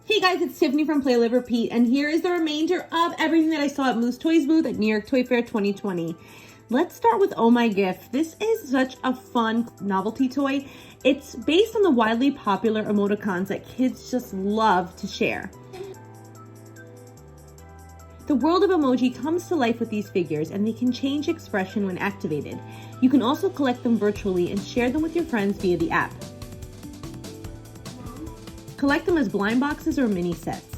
Hey guys, it's Tiffany from Play Live Repeat, and here is the remainder of everything that I saw at Moose Toys booth at New York Toy Fair 2020. Let's start with Oh My Gift. This is such a fun novelty toy. It's based on the widely popular emoticons that kids just love to share. The world of emoji comes to life with these figures, and they can change expression when activated. You can also collect them virtually and share them with your friends via the app. Collect them as blind boxes or mini sets.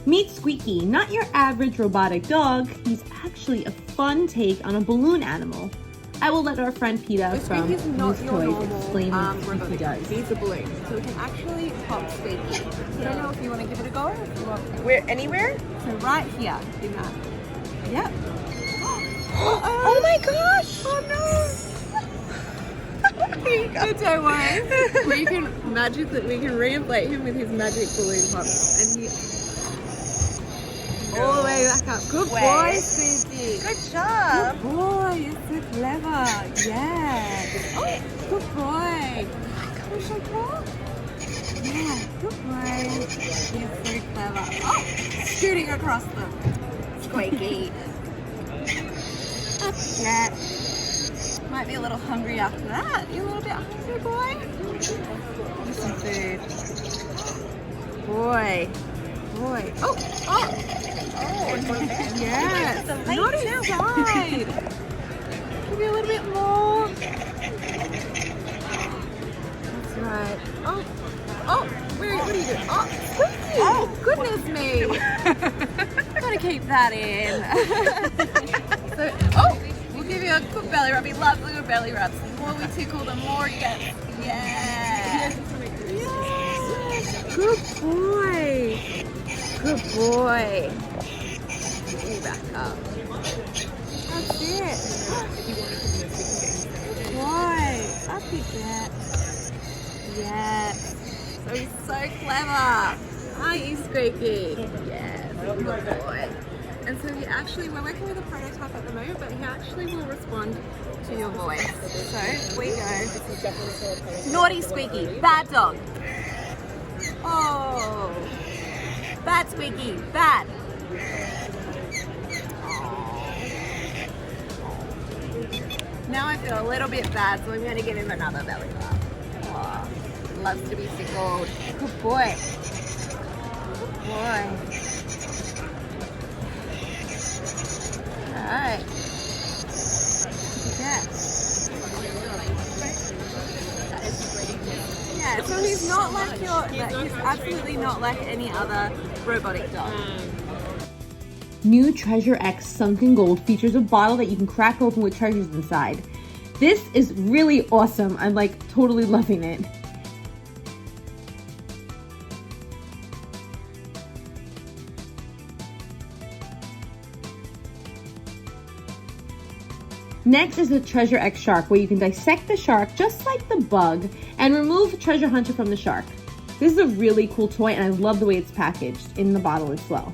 Meet Squeaky, not your average robotic dog. He's actually a fun take on a balloon animal. I will let our friend Peta from Moose Toys explain what Squeaky does. He's a balloon, so we can actually pop Squeaky. I don't know if you want to give it a go or if you want. Where? Anywhere? So right here in that. Yep. Oh my gosh! Oh no! Here you go. Don't worry. We can reinflate him with his magic balloon pops, and he all the way back up. Good boy, Squeaky. Good job. Good boy. You're so clever. Yeah. Oh, good boy. Can we shake that? Yeah. Good boy. You're so clever. Oh, scooting across them. Squeaky. Yeah. Might be a little hungry after that. You a little bit hungry, boy? Give some food. Boy. Boy. Oh! Oh! Yes. Not inside. Give me a little bit more. That's right. Oh! Oh! What are you doing? Oh! Squeaky! Oh! Goodness me! Gotta keep that in. So, oh! We'll give you a good belly rub. He loves the good belly rubs. The more we tickle, the more you get. Yeah. Yes. Good boy. Good boy. Pull back up. That's it. Good boy. Up you get. Yes. So he's so clever. Aren't you, Squeaky? Yes. Good boy. And so he actually, we're working with a prototype at the moment, but he actually will respond to your voice. So we go. Naughty Squeaky, bad dog. Oh, bad Squeaky, bad. Now I feel a little bit bad, so I'm going to give him another belly rub. Oh, loves to be tickled. Good boy. Good boy. Alright. Yeah, so he's not like he's absolutely not like any other robotic dog. New Treasure X Sunken Gold features a bottle that you can crack open with treasures inside. This is really awesome. I'm like totally loving it. Next is the Treasure X Shark, where you can dissect the shark just like the bug and remove Treasure Hunter from the shark. This is a really cool toy, and I love the way it's packaged in the bottle as well.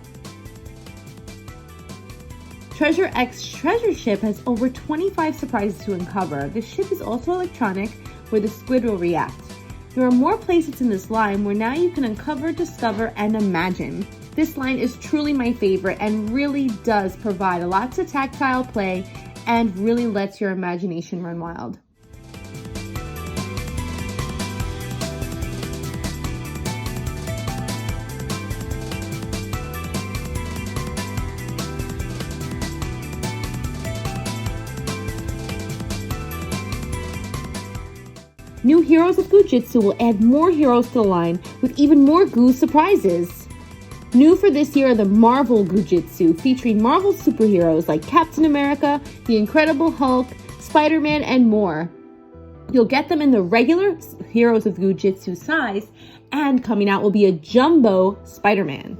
Treasure X Treasure Ship has over 25 surprises to uncover. This ship is also electronic, where the squid will react. There are more playsets in this line where now you can uncover, discover, and imagine. This line is truly my favorite and really does provide lots of tactile play and really lets your imagination run wild. New Heroes of Goo Jit Zu will add more heroes to the line with even more Goo surprises. New for this year are the Marvel Goo Jit Zu, featuring Marvel superheroes like Captain America, the Incredible Hulk, Spider-Man, and more. You'll get them in the regular Heroes of Goo Jit Zu size, and coming out will be a jumbo Spider-Man.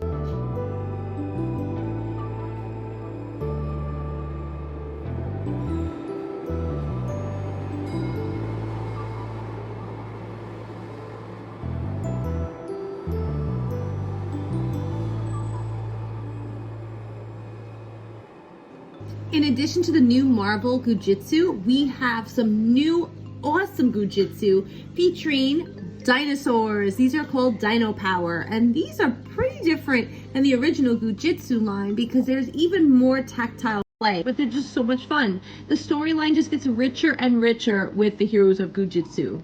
In addition to the new Marvel Goo Jit Zu, we have some new awesome Goo Jit Zu featuring dinosaurs. These are called Dino Power, and these are pretty different than the original Goo Jit Zu line because there's even more tactile play, but they're just so much fun. The storyline just gets richer and richer with the heroes of Goo Jit Zu.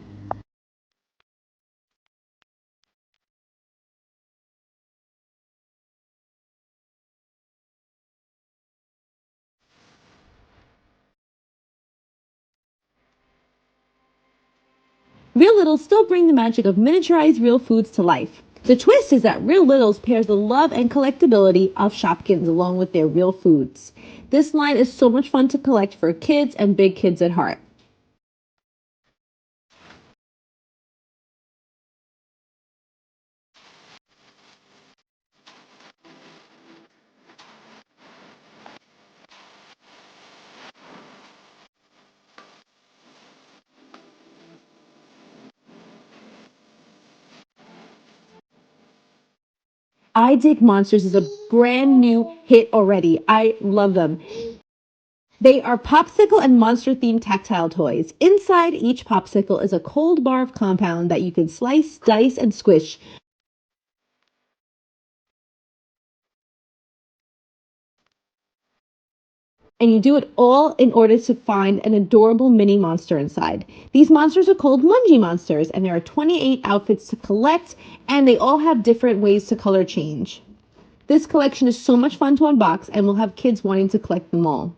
Real Littles still bring the magic of miniaturized real foods to life. The twist is that Real Littles pairs the love and collectability of Shopkins along with their real foods. This line is so much fun to collect for kids and big kids at heart. I Dig Monsters is a brand new hit already. I love them. They are popsicle and monster themed tactile toys. Inside each popsicle is a cold bar of compound that you can slice, dice, and squish. And you do it all in order to find an adorable mini monster inside. These monsters are called Mungie Monsters, and there are 28 outfits to collect, and they all have different ways to color change. This collection is so much fun to unbox, and we'll have kids wanting to collect them all.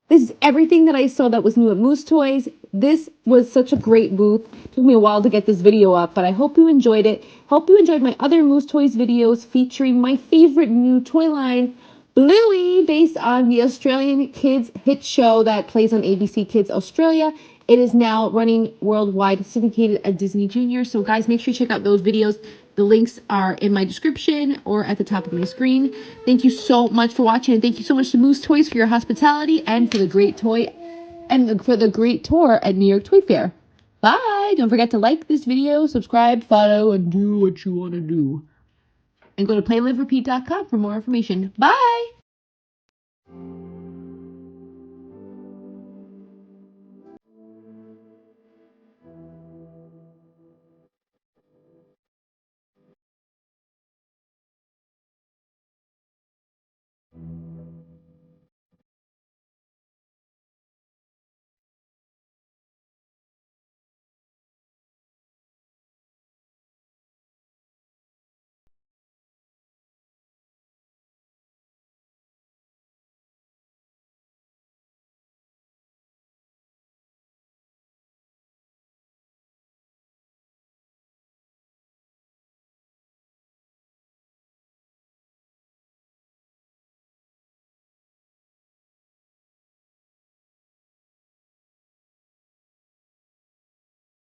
This is everything that I saw that was new at Moose Toys. This was such a great booth. It took me a while to get this video up, but I hope you enjoyed it. Hope you enjoyed my other Moose Toys videos featuring my favorite new toy line, Bluey, based on the Australian kids hit show that plays on ABC Kids Australia. It is now running worldwide, syndicated at Disney Junior. So guys, make sure you check out those videos. The links are in my description or at the top of my screen. Thank you so much for watching, and thank you so much to Moose Toys for your hospitality and for the great toy and for the great tour at New York Toy Fair. Bye! Don't forget to like this video, subscribe, follow, and do what you want to do. And go to playliverepeat.com for more information. Bye!